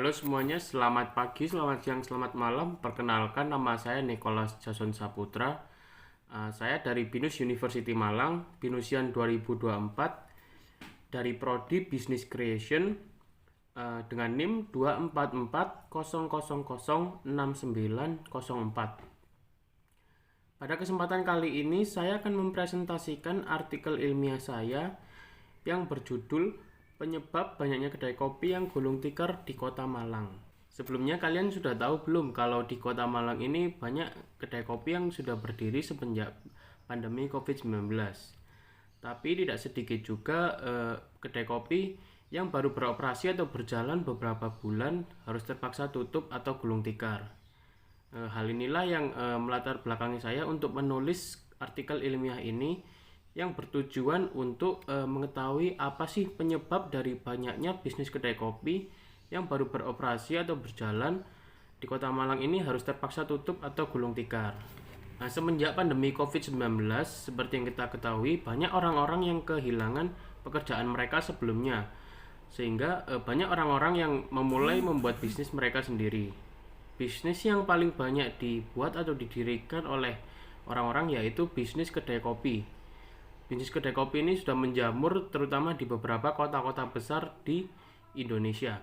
Halo semuanya, selamat pagi, selamat siang, selamat malam. Perkenalkan, nama saya Nicholas Jason Saputra. Saya dari BINUS University Malang, BINUSian 2024, dari Prodi Business Creation, dengan NIM 24400006904. Pada kesempatan kali ini, saya akan mempresentasikan artikel ilmiah saya yang berjudul Penyebab banyaknya kedai kopi yang gulung tikar di Kota Malang. Sebelumnya kalian sudah tahu belum kalau di Kota Malang ini banyak kedai kopi yang sudah berdiri semenjak pandemi COVID-19. Tapi tidak sedikit juga kedai kopi yang baru beroperasi atau berjalan beberapa bulan harus terpaksa tutup atau gulung tikar. Hal inilah yang melatar belakangi saya untuk menulis artikel ilmiah ini yang bertujuan untuk mengetahui apa sih penyebab dari banyaknya bisnis kedai kopi yang baru beroperasi atau berjalan di Kota Malang ini harus terpaksa tutup atau gulung tikar. Nah, semenjak pandemi COVID-19, seperti yang kita ketahui, banyak orang-orang yang kehilangan pekerjaan mereka sebelumnya, sehingga banyak orang-orang yang memulai membuat bisnis mereka sendiri. Bisnis yang paling banyak dibuat atau didirikan oleh orang-orang yaitu bisnis kedai kopi. Bisnis kedai kopi ini sudah menjamur terutama di beberapa kota-kota besar di Indonesia.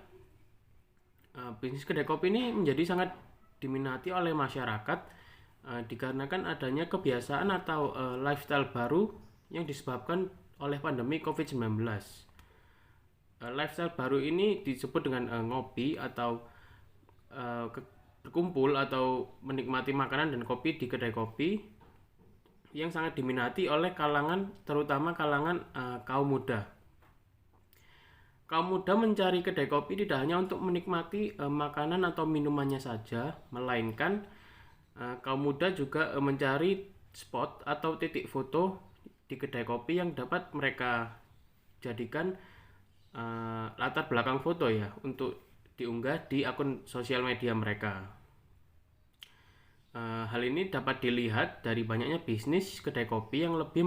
Bisnis kedai kopi ini menjadi sangat diminati oleh masyarakat dikarenakan adanya kebiasaan atau lifestyle baru yang disebabkan oleh pandemi COVID-19. Lifestyle baru ini disebut dengan ngopi atau berkumpul atau menikmati makanan dan kopi di kedai kopi yang sangat diminati oleh kalangan, terutama kalangan kaum muda. Kaum muda mencari kedai kopi tidak hanya untuk menikmati makanan atau minumannya saja, melainkan kaum muda juga mencari spot atau titik foto di kedai kopi yang dapat mereka jadikan latar belakang foto ya untuk diunggah di akun sosial media mereka. Hal ini dapat dilihat dari banyaknya bisnis kedai kopi yang lebih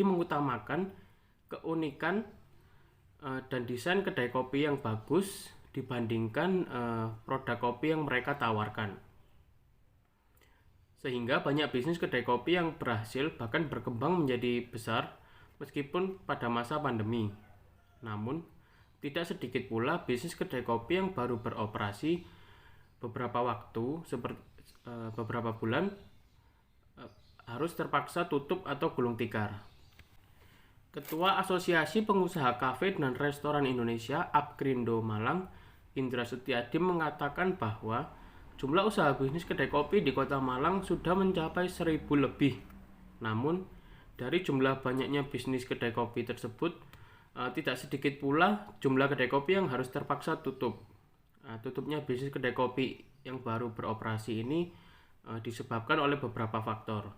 mengutamakan keunikan dan desain kedai kopi yang bagus dibandingkan produk kopi yang mereka tawarkan. Sehingga banyak bisnis kedai kopi yang berhasil bahkan berkembang menjadi besar meskipun pada masa pandemi. Namun, tidak sedikit pula bisnis kedai kopi yang baru beroperasi beberapa waktu, beberapa bulan harus terpaksa tutup atau gulung tikar. Ketua Asosiasi Pengusaha Kafe dan Restoran Indonesia Apkrindo Malang, Indra Setiadi mengatakan bahwa jumlah usaha bisnis kedai kopi di Kota Malang sudah mencapai 1.000 lebih. Namun, dari jumlah banyaknya bisnis kedai kopi tersebut, tidak sedikit pula jumlah kedai kopi yang harus terpaksa tutup. Tutupnya bisnis kedai kopi yang baru beroperasi ini disebabkan oleh beberapa faktor.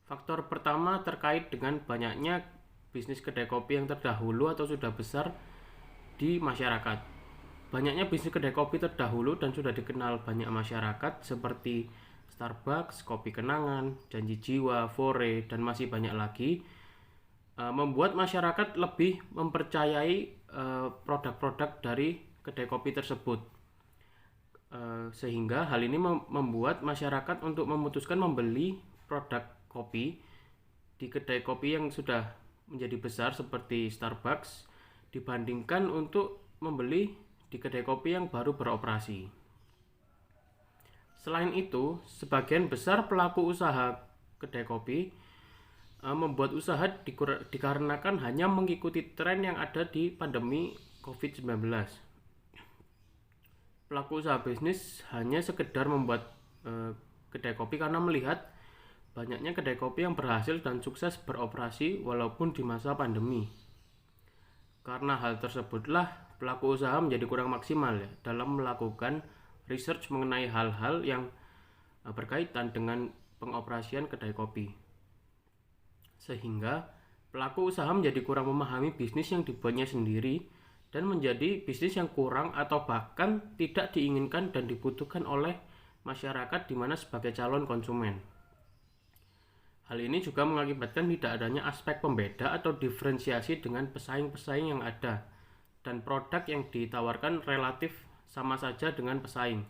Faktor pertama terkait dengan banyaknya bisnis kedai kopi yang terdahulu atau sudah besar di masyarakat. Banyaknya bisnis kedai kopi terdahulu dan sudah dikenal banyak masyarakat seperti Starbucks, Kopi Kenangan, Janji Jiwa, Fore, dan masih banyak lagi membuat masyarakat lebih mempercayai produk-produk dari kedai kopi tersebut, sehingga hal ini membuat masyarakat untuk memutuskan membeli produk kopi di kedai kopi yang sudah menjadi besar seperti Starbucks dibandingkan untuk membeli di kedai kopi yang baru beroperasi. Selain itu, sebagian besar pelaku usaha kedai kopi membuat usaha dikarenakan hanya mengikuti tren yang ada di pandemi COVID-19. Pelaku usaha bisnis hanya sekedar membuat kedai kopi karena melihat banyaknya kedai kopi yang berhasil dan sukses beroperasi walaupun di masa pandemi. Karena hal tersebutlah pelaku usaha menjadi kurang maksimal ya, dalam melakukan research mengenai hal-hal yang berkaitan dengan pengoperasian kedai kopi. Sehingga pelaku usaha menjadi kurang memahami bisnis yang dibuatnya sendiri dan menjadi bisnis yang kurang atau bahkan tidak diinginkan dan dibutuhkan oleh masyarakat di mana sebagai calon konsumen. Hal ini juga mengakibatkan tidak adanya aspek pembeda atau diferensiasi dengan pesaing-pesaing yang ada dan produk yang ditawarkan relatif sama saja dengan pesaing,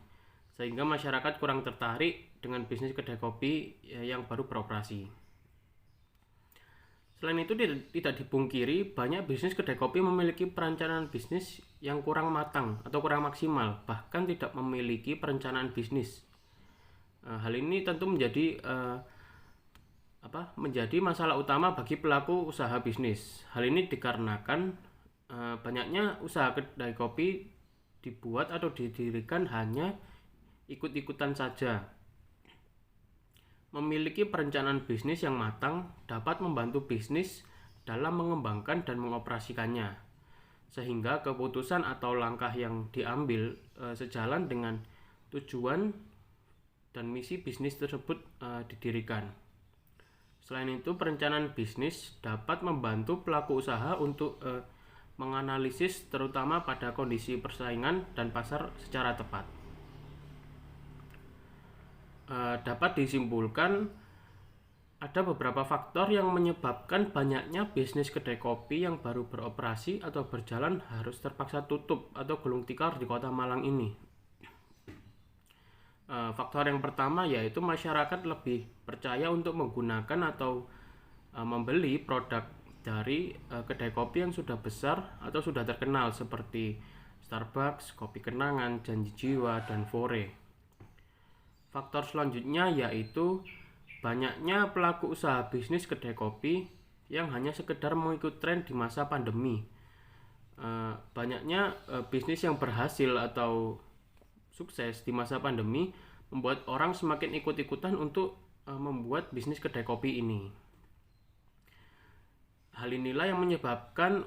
sehingga masyarakat kurang tertarik dengan bisnis kedai kopi yang baru beroperasi. Selain itu, tidak dipungkiri banyak bisnis kedai kopi memiliki perencanaan bisnis yang kurang matang atau kurang maksimal, bahkan tidak memiliki perencanaan bisnis. Hal ini tentu menjadi masalah utama bagi pelaku usaha bisnis. Hal ini dikarenakan banyaknya usaha kedai kopi dibuat atau didirikan hanya ikut-ikutan saja. Memiliki perencanaan bisnis yang matang dapat membantu bisnis dalam mengembangkan dan mengoperasikannya, sehingga keputusan atau langkah yang diambil sejalan dengan tujuan dan misi bisnis tersebut didirikan. Selain itu, perencanaan bisnis dapat membantu pelaku usaha untuk menganalisis terutama pada kondisi persaingan dan pasar secara tepat. Dapat disimpulkan ada beberapa faktor yang menyebabkan banyaknya bisnis kedai kopi yang baru beroperasi atau berjalan harus terpaksa tutup atau gulung tikar di Kota Malang ini. Faktor yang pertama yaitu masyarakat lebih percaya untuk menggunakan atau membeli produk dari kedai kopi yang sudah besar atau sudah terkenal seperti Starbucks, Kopi Kenangan, Janji Jiwa, dan Fore. Faktor selanjutnya yaitu banyaknya pelaku usaha bisnis kedai kopi yang hanya sekedar mengikuti tren di masa pandemi. Banyaknya bisnis yang berhasil atau sukses di masa pandemi membuat orang semakin ikut-ikutan untuk membuat bisnis kedai kopi ini. Hal inilah yang menyebabkan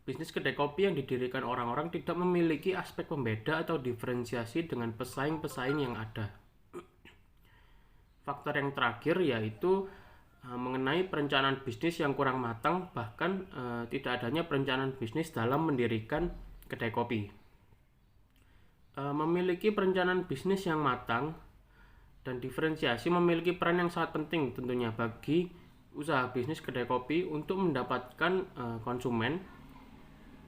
bisnis kedai kopi yang didirikan orang-orang tidak memiliki aspek pembeda atau diferensiasi dengan pesaing-pesaing yang ada. Faktor yang terakhir yaitu mengenai perencanaan bisnis yang kurang matang, bahkan tidak adanya perencanaan bisnis dalam mendirikan kedai kopi. Memiliki perencanaan bisnis yang matang dan diferensiasi memiliki peran yang sangat penting tentunya bagi usaha bisnis kedai kopi untuk mendapatkan konsumen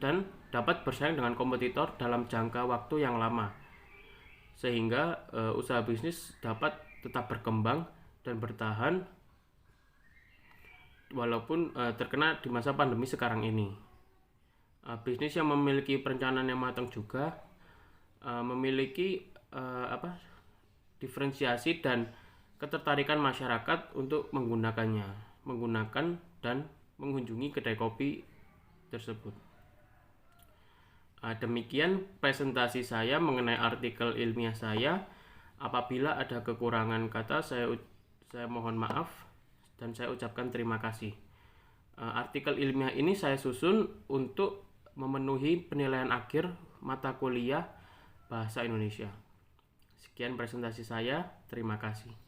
dan dapat bersaing dengan kompetitor dalam jangka waktu yang lama, sehingga usaha bisnis dapat tetap berkembang dan bertahan walaupun terkena di masa pandemi sekarang ini. Bisnis yang memiliki perencanaan yang matang juga memiliki diferensiasi dan ketertarikan masyarakat untuk menggunakan dan mengunjungi kedai kopi tersebut. Demikian presentasi saya mengenai artikel ilmiah saya. Apabila ada kekurangan kata, saya mohon maaf dan saya ucapkan terima kasih. Artikel ilmiah ini saya susun untuk memenuhi penilaian akhir mata kuliah Bahasa Indonesia. Sekian presentasi saya, terima kasih.